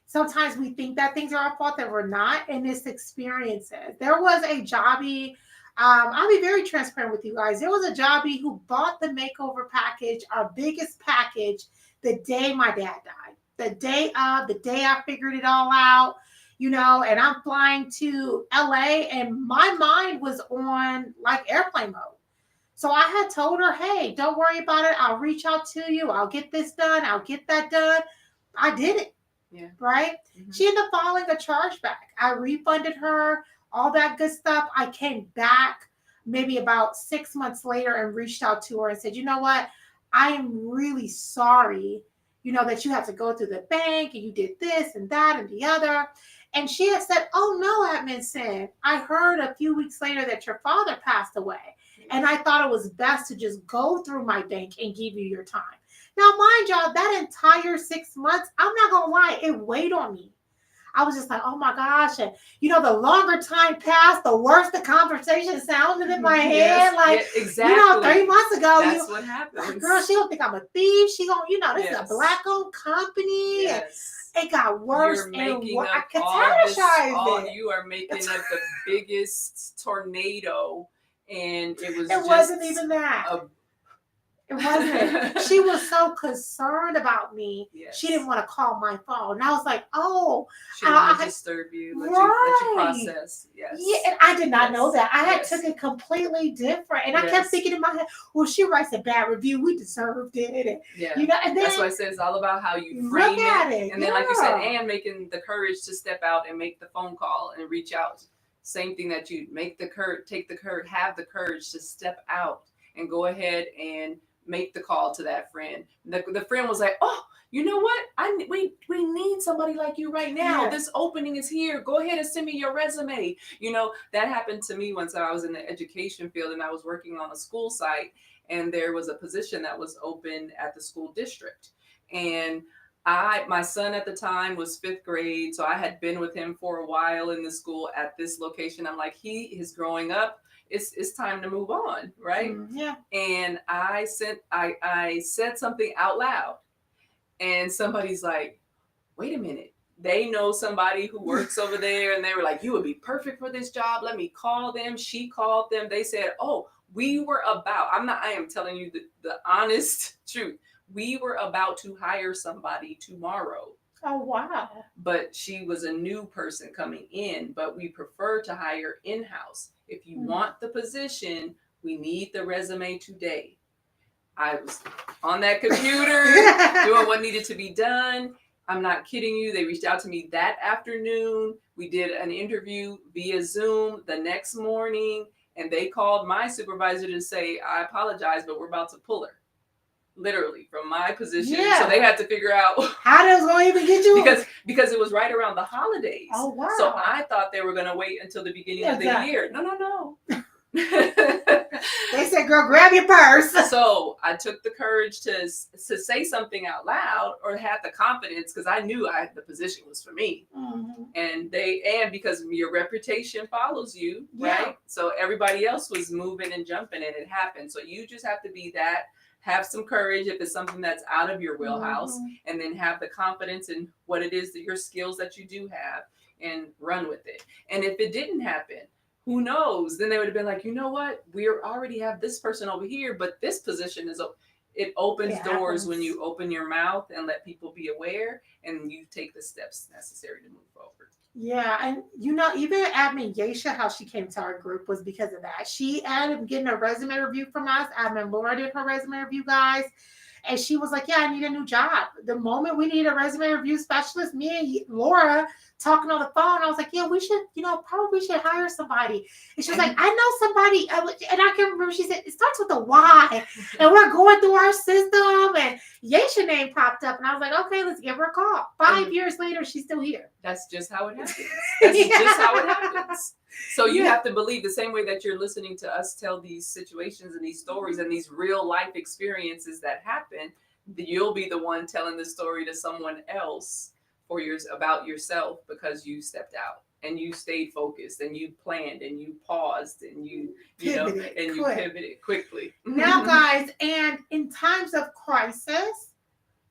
Sometimes we think that things are our fault that we're not, and it's experiences. There was a jobbie, I'll be very transparent with you guys. There was a jobbie who bought the makeover package, our biggest package, the day my dad died. The day I figured it all out, and I'm flying to LA, and my mind was on like airplane mode. So I had told her, hey, don't worry about it. I'll reach out to you. I'll get this done. I'll get that done. I did it. Yeah. Right? Mm-hmm. She ended up filing a chargeback. I refunded her, all that good stuff. I came back maybe about 6 months later and reached out to her and said, you know what? I am really sorry, that you have to go through the bank and you did this and that and the other. And she had said, oh, no, Admin Sin. I heard a few weeks later that your father passed away. And I thought it was best to just go through my bank and give you your time. Now, mind y'all, that entire 6 months, I'm not going to lie, it weighed on me. I was just like, oh my gosh. And, the longer time passed, the worse the conversation sounded in my head. Like, exactly. 3 months ago. That's what happens. Girl, she don't think I'm a thief. She don't, this is a black-owned company. Yes. It got worse and worse. I catastrophized it. You are making up the biggest tornado. And it wasn't even that. It wasn't. She was so concerned about me. Yes. She didn't want to call my phone. And I was like, oh. She didn't want to disturb you. Let you process. Yes. Yeah, and I did not know that. I had took it completely different. And I kept thinking in my head, well, she writes a bad review. We deserved it. And, and then, that's why I said it's all about how you frame it. And then, like you said, and making the courage to step out and make the phone call and reach out. Same thing that you take the courage, have the courage to step out and go ahead and make the call to that friend. The friend was like, oh, you know what? We need somebody like you right now. Yeah. This opening is here. Go ahead and send me your resume. That happened to me once I was in the education field and I was working on a school site, and there was a position that was open at the school district. And my son at the time was 5th grade, so I had been with him for a while in the school at this location. I'm like, he is growing up. It's time to move on, right? Yeah. And I said something out loud, and somebody's like, wait a minute. They know somebody who works over there, and they were like, you would be perfect for this job. Let me call them. She called them. They said, oh, I am telling you the honest truth. We were about to hire somebody tomorrow. Oh, wow. But she was a new person coming in, but we prefer to hire in-house. If you want the position, we need the resume today. I was on that computer doing what needed to be done. I'm not kidding you. They reached out to me that afternoon. We did an interview via Zoom the next morning, and they called my supervisor to say, I apologize, but we're about to pull her. Literally from my position. Yeah. So they had to figure out how they was going to even get you because it was right around the holidays. Oh, wow. So I thought they were going to wait until the beginning of the year. No. They said, Okay, girl, grab your purse. So I took the courage to say something out loud, or had the confidence, because I knew the position was for me. Mm-hmm. And because your reputation follows you, Yeah. right? So everybody else was moving and jumping, and it happened. So you just have to be that. Have some courage if it's something that's out of your wheelhouse, and then have the confidence in what it is that your skills that you do have, and run with it. And if it didn't happen, who knows? Then they would have been like, you know what? We already have this person over here, but this position is it opens doors when you open your mouth and let people be aware, and you take the steps necessary to move forward. Yeah, and even Admin Yeisha, how she came to our group was because of that. She ended up getting a resume review from us. Admin Laura did her resume review, guys. And she was like, yeah, I need a new job. The moment we need a resume review specialist, me and Laura talking on the phone, I was like, yeah, we should, probably should hire somebody. And she was like, I know somebody. And I can remember, she said, it starts with a Y. And we're going through our system. And Yeisha name popped up. And I was like, okay, let's give her a call. 5 years later, she's still here. That's just how it happens. That's just how it happens. So you have to believe the same way that you're listening to us tell these situations and these stories and these real life experiences that happen, you'll be the one telling the story to someone else about yourself, because you stepped out and you stayed focused and you planned and you paused and you pivoted quickly. Now, guys, and in times of crisis,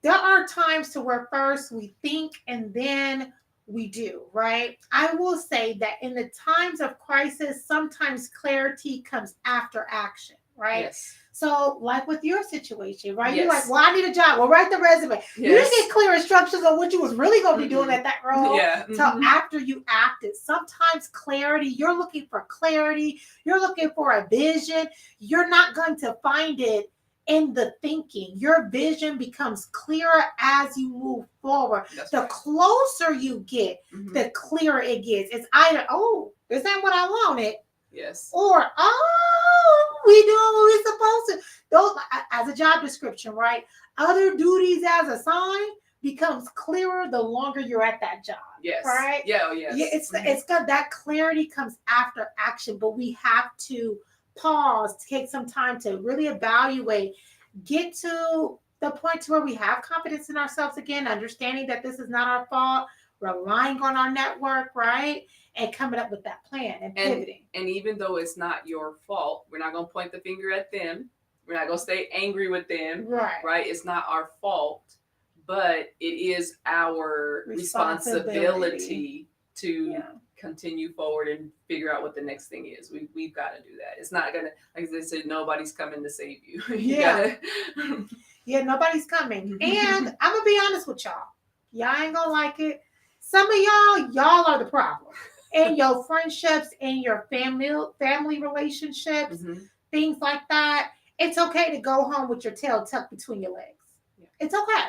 there are times to where first we think and then we do, right? I will say that in the times of crisis, sometimes clarity comes after action, right? Yes. So, like with your situation, right? Yes. You're like, well, I need a job. Well, write the resume. Yes. You didn't get clear instructions on what you was really going to be doing at that role. Yeah. So after you acted, sometimes clarity, you're looking for clarity. You're looking for a vision. You're not going to find it in the thinking. Your vision becomes clearer as you move forward. The closer you get, the clearer it gets. It's either, this ain't what I wanted. Yes. Or, we doing what we're supposed to. Those, as a job description, right? Other duties as assigned becomes clearer the longer you're at that job. Yes. Right? Yeah. Oh, yes. Yeah. It's got that clarity comes after action, but we have to pause, take some time to really evaluate, get to the point to where we have confidence in ourselves again, understanding that this is not our fault, relying on our network, right? And coming up with that plan and pivoting. And even though it's not your fault, we're not going to point the finger at them. We're not going to stay angry with them. Right? It's not our fault, but it is our responsibility to continue forward and figure out what the next thing is. We've got to do that. It's not going to, like they said, nobody's coming to save you. Nobody's coming. And I'm going to be honest with y'all. Y'all ain't going to like it. Some of y'all are the problem. In your friendships, in your family relationships, things like that. It's okay to go home with your tail tucked between your legs. Yeah. It's okay.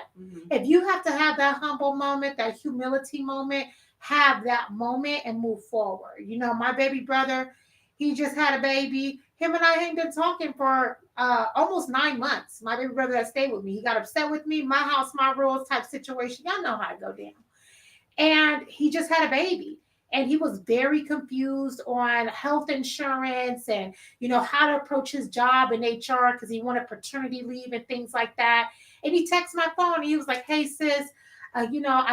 If you have to have that humble moment, that humility moment, have that moment and move forward. My baby brother, he just had a baby. Him and I ain't been talking for almost 9 months. My baby brother that stayed with me, he got upset with me. My house, my rules type situation. Y'all know how it go down. And he just had a baby. And he was very confused on health insurance and, how to approach his job in HR because he wanted paternity leave and things like that. And he texted my phone and he was like, hey, sis, I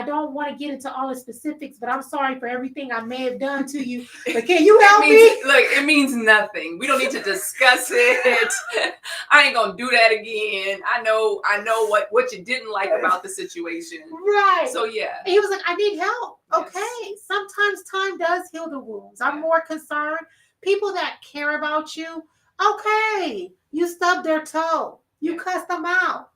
don't want to get into all the specifics, but I'm sorry for everything I may have done to you. But can you help me? Look, it means nothing. We don't need to discuss it. I ain't gonna do that again. I know what you didn't like about the situation. Right. So yeah. And he was like, I need help. Yes. Okay. Sometimes time does heal the wounds. I'm more concerned. People that care about you, okay. You stubbed their toe. You cussed them out.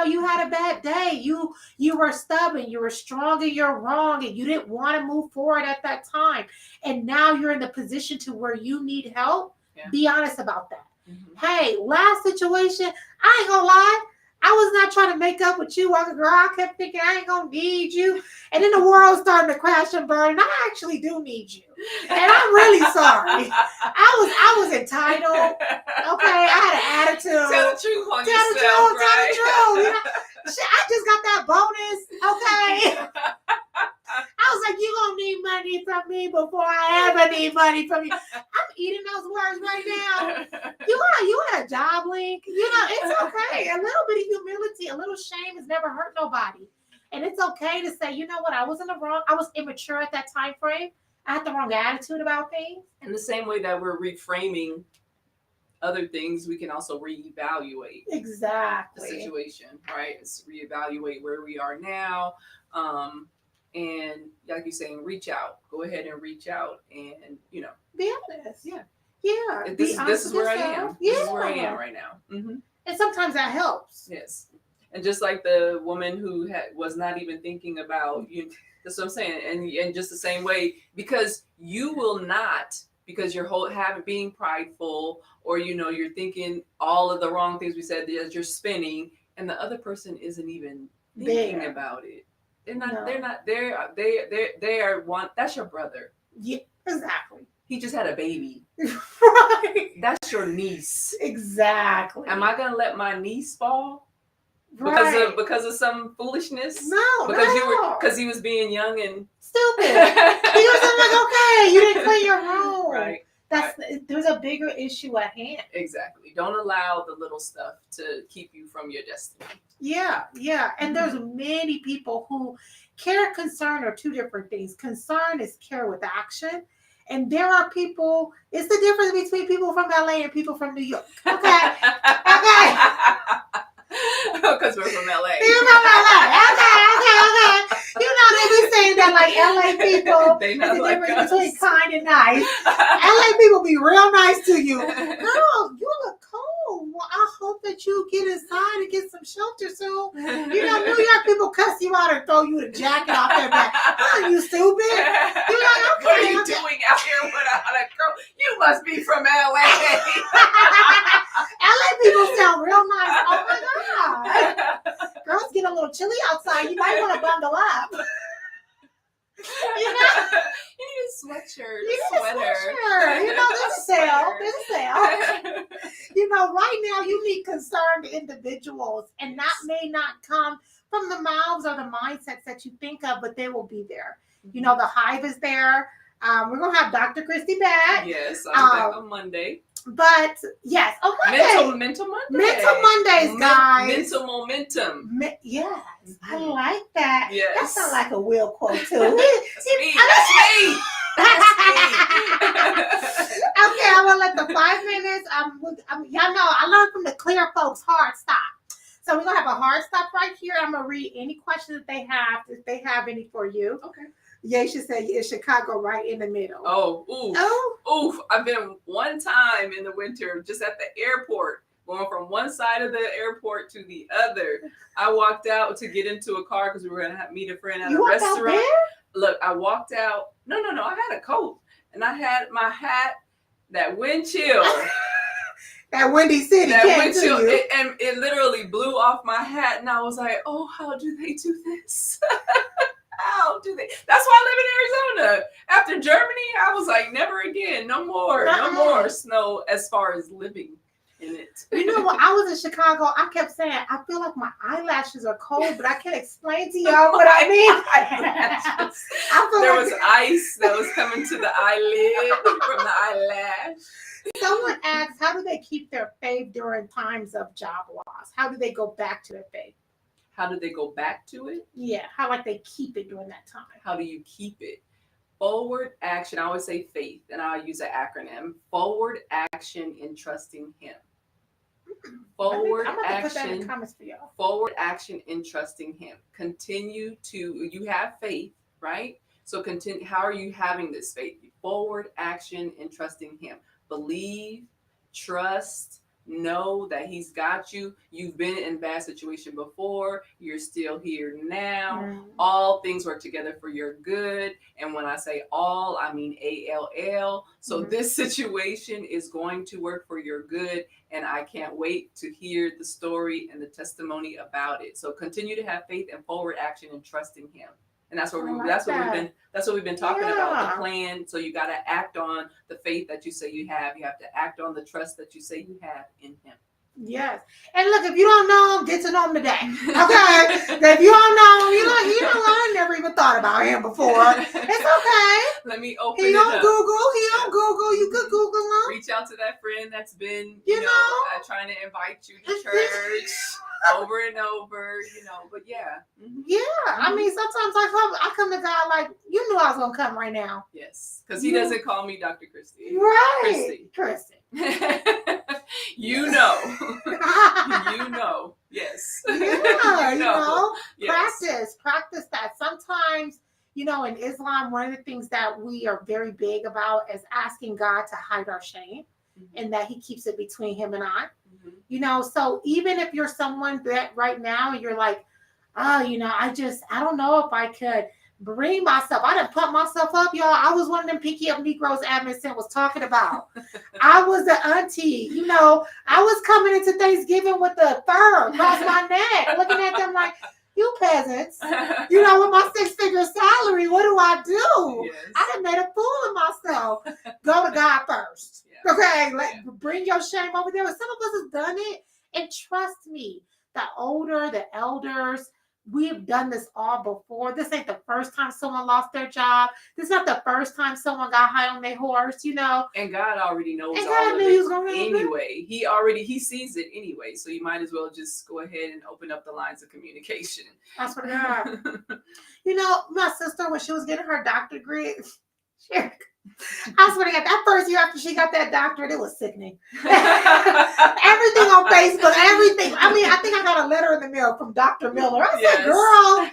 You had a bad day. You were stubborn. You were strong and you're wrong. And you didn't want to move forward at that time. And now you're in the position to where you need help. Yeah. Be honest about that. Hey, last situation, I ain't gonna lie. I was not trying to make up with you. Girl, I kept thinking I ain't gonna need you. And then the world started to crash and burn. And I actually do need you. And I'm really sorry. I was entitled. Okay, I had an attitude. Tell the truth on yourself, right? Tell the truth. I just got that bonus. Okay. I was like, you gonna need money from me before I ever need money from you. I'm eating those words right now. You had a blink. It's okay. A little bit of humility, a little shame has never hurt nobody. And it's okay to say, you know what, I was immature at that time frame. I had the wrong attitude about things. In the same way that we're reframing other things, we can also reevaluate Exactly the situation, right? It's reevaluate where we are now. And like you're saying, reach out. Go ahead and reach out and, be honest. Yeah. This is where I am. Yeah. This is where I am right now. Mm-hmm. And sometimes that helps. Yes. And just like the woman who was not even thinking about you, that's what I'm saying. And just the same way, because you will not, because your whole habit being prideful, or you're thinking all of the wrong things we said as you're spinning, and the other person isn't even thinking about it. They're not. No. They're not. They are one. That's your brother. Yeah, exactly. He just had a baby. Right. That's your niece. Exactly. Am I gonna let my niece fall? Right. Because of some foolishness? No, because he was being young and stupid. He was like, okay, you didn't clean your room. Right. There's a bigger issue at hand. Exactly. Don't allow the little stuff to keep you from your destiny. Yeah. And there's many people who care and concern are two different things. Concern is care with action. And there are people, it's the difference between people from LA and people from New York. Okay. Because we're from LA. You're from LA. Okay. They be saying that like LA people, they there's not a like difference us. between kind and nice. LA people be real nice to you. Girl, you look cold. Well, I hope that you get inside and get some shelter soon. New York people cuss you out and throw you the jacket off their back. Oh, you stupid. You're like, okay. What are you doing out here without a girl? You must be from LA. LA people sound real nice. Oh my God. Girls get a little chilly outside. You might want to bundle up. You need a sweatshirt. There's a sale. Right now you need concerned individuals, and that may not come from the mouths or the mindsets that you think of, but they will be there. Mm-hmm. The Hive is there. We're going to have Dr. Kristie back. Yes, I'm back on Monday. But yes, on Monday. Mental Monday. Mental Mondays, guys. Mental momentum. Yes, I like that. Yes. That sounds like a Will quote too. That's me. Okay, I'm gonna let the 5 minutes. Y'all know I learned from the clear folks hard stop. So we're gonna have a hard stop right here. I'm gonna read any questions that they have, if they have any for you. Okay. Yaisha said, "Is Chicago right in the middle?" Oof. I've been one time in the winter, just at the airport, going from one side of the airport to the other. I walked out to get into a car because we were going to meet a friend at a restaurant. Out there? Look, I walked out. No. I had a coat and I had my hat, that wind chill. That windy city. That wind chill. It literally blew off my hat. And I was like, oh, how do they do this? How do they? That's why I live in Arizona. After Germany, I was like, never again. No more snow as far as living in it. You know what? I was in Chicago. I kept saying, I feel like my eyelashes are cold, but I can't explain to y'all what I mean. There was ice that was coming to the eyelid from the eyelash. Someone asked, how do they keep their faith during times of job loss? How do they go back to their faith? How do they go back to it? Yeah, how like they keep it during that time. How do you keep it? Forward action. I always say faith, and I'll use an acronym. Forward action in trusting Him. Forward I'm gonna action. Put that in the comments for y'all. Forward action in trusting Him. You have faith, right? So continue. How are you having this faith? Forward action in trusting Him. Believe, trust, know that He's got you. You've been in bad situation before. You're still here now. Mm-hmm. All things work together for your good. And when I say all, I mean ALL. So This situation is going to work for your good. And I can't wait to hear the story and the testimony about it. So continue to have faith and forward action and trust in Him. And that's what we've been talking about, the plan. So you got to act on the faith that you say you have. You have to act on the trust that you say you have in Him. Yes. And look, if you don't know him, get to know him today. Okay? If you don't know him, you know, I never even thought about him before. It's okay. Let me open He it on up. Google. He on Google. You could Google him. Reach out to that friend that's been, You know? trying to invite you to church over and over, but yeah. Mm-hmm. Yeah. I mean, sometimes I come to God like, you knew I was going to come right now. Yes. Because he doesn't call me Dr. Kristie. Right. Kristie. You know. You know. Yes. Yeah, you know. Yes. Practice that. Sometimes, in Islam, one of the things that we are very big about is asking God to hide our shame, and that he keeps it between him and I. So even if you're someone that right now you're like, I don't know if I could bring myself. I done pump myself up, y'all. I was one of them picky up Negroes Admin Cent was talking about. I was the auntie, I was coming into Thanksgiving with the fur across my neck, looking at them like, you peasants, with my 6-figure salary, what do I do? Yes. I done made a fool of myself. Go to God first. Yeah. Okay, bring your shame over there. Some of us have done it, and trust me, the elders, we've done this all before. This ain't the first time someone lost their job. This is not the first time someone got high on their horse, And God already knows and all God of knew it he was gonna anyway. He sees it anyway. So you might as well just go ahead and open up the lines of communication. I swear to God. My sister, when she was getting her doctorate degree, I swear to God, that first year after she got that doctorate, it was sickening. Everything on Facebook, everything. I mean, I think I got a letter in the mail from Dr. Miller. I said, girl,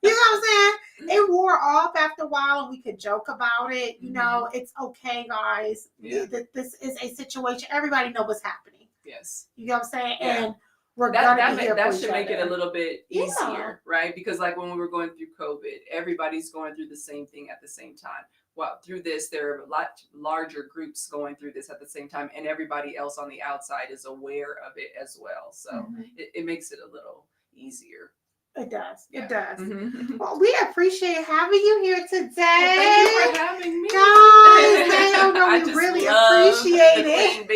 you know what I'm saying? It wore off after a while, and we could joke about it. It's okay, guys. Yeah. This is a situation. Everybody knows what's happening. Yes. You know what I'm saying? Yeah. And we're gonna be here that for should each make other. it a little bit easier, right? Because like when we were going through COVID, everybody's going through the same thing at the same time. Well, through this, there are a lot larger groups going through this at the same time, and everybody else on the outside is aware of it as well. So it makes it a little easier. It does. Yeah. It does. Mm-hmm. Well, we appreciate having you here today. Well, thank you for having me. Guys, we really appreciate it.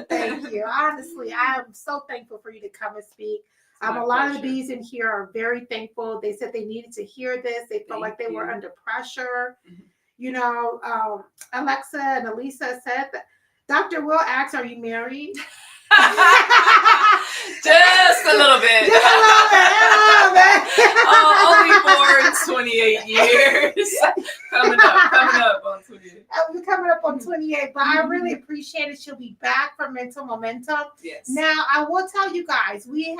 Thank you. Honestly, I am so thankful for you to come and speak. A lot of the bees in here are very thankful. They said they needed to hear this. They felt like they were under pressure. Alexa and Elisa said that Dr. Will asked, are you married? Just a little bit. Only for 28 years. Coming up on 28. We're coming up on 28, but I really appreciate it. She'll be back for Mental Momentum. Yes. Now, I will tell you guys, we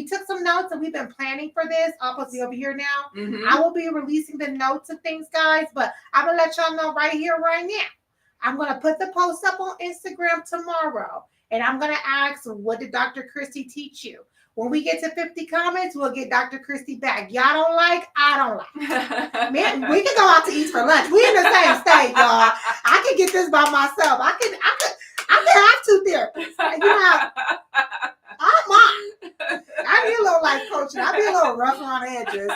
took some notes and we've been planning for this. I'll put over here now. Mm-hmm. I will be releasing the notes of things, guys, but I'm going to let y'all know right here, right now. I'm going to put the post up on Instagram tomorrow, and I'm going to ask, what did Dr. Kristie teach you? When we get to 50 comments, we'll get Dr. Kristie back. Y'all don't like, I don't like. Man, we can go out to eat for lunch. We in the same state, y'all. I can get this by myself. I can have 2 therapists. I be a little life coaching. I be a little rough around the edges.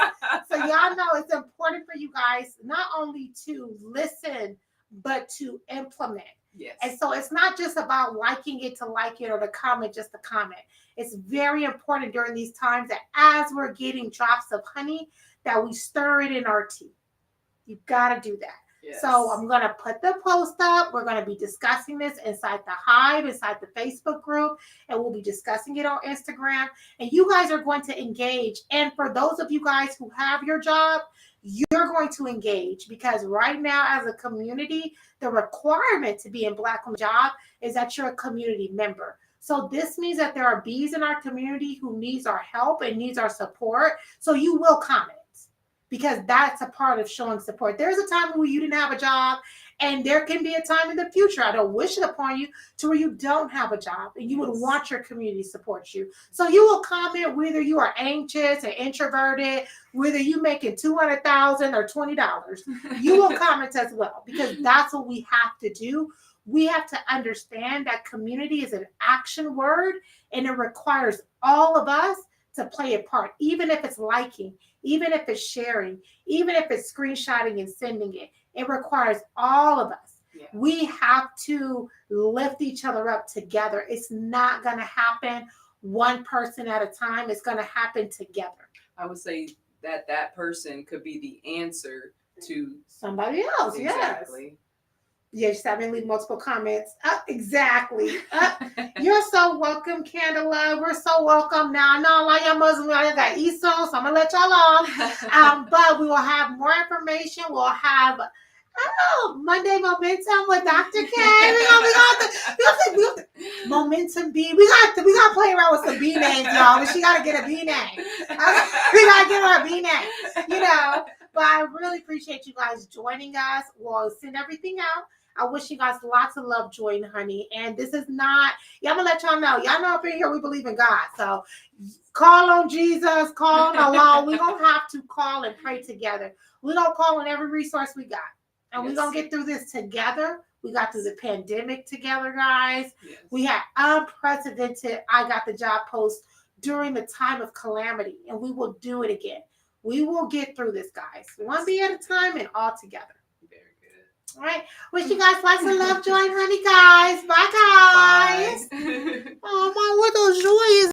So y'all know it's important for you guys not only to listen, but to implement. Yes. And so it's not just about liking it to like it or to comment just to comment. It's very important during these times that as we're getting drops of honey, that we stir it in our tea. You've got to do that. Yes. So I'm going to put the post up. We're going to be discussing this inside the Hive, inside the Facebook group, and we'll be discussing it on Instagram. And you guys are going to engage. And for those of you guys who have your job, you're going to engage, because right now as a community, the requirement to be in Black Women Job is that you're a community member. So this means that there are bees in our community who needs our help and needs our support. So you will comment, because that's a part of showing support. There's a time where you didn't have a job, and there can be a time in the future, I don't wish it upon you, to where you don't have a job and you would want your community to support you. So you will comment whether you are anxious or introverted, whether you making $200,000 or $20. You will comment as well, because that's what we have to do. We have to understand that community is an action word, and it requires all of us to play a part, even if it's liking, even if it's sharing, even if it's screenshotting and sending it. It requires all of us. Yeah. We have to lift each other up together. It's not going to happen one person at a time. It's going to happen together. I would say that person could be the answer to somebody else. exactly. Yes, I've been leaving multiple comments. Exactly. You're so welcome, Candela. We're so welcome. Now, I know a lot of y'all Muslims got Easter, so I'm going to let y'all off. But we will have more information. We'll have Monday Momentum with Dr. K. We got Momentum B. We got to play around with some B names, y'all. But she got to get a B name. We got to give her a B name, But I really appreciate you guys joining us. We'll send everything out. I wish you guys lots of love, joy, and honey. And this is not, I'm going to let y'all know. Y'all know up in here we believe in God. So call on Jesus, call on Allah. We're going to have to call and pray together. We're going to call on every resource we got. And we're going to get through this together. We got through the pandemic together, guys. Yes. We had unprecedented I got the job post during the time of calamity. And we will do it again. We will get through this, guys. One day at a time and all together. Very good. All right. Wish you guys lots of love, joy, and honey, guys. Bye, guys. Bye. Oh, my, what those joys.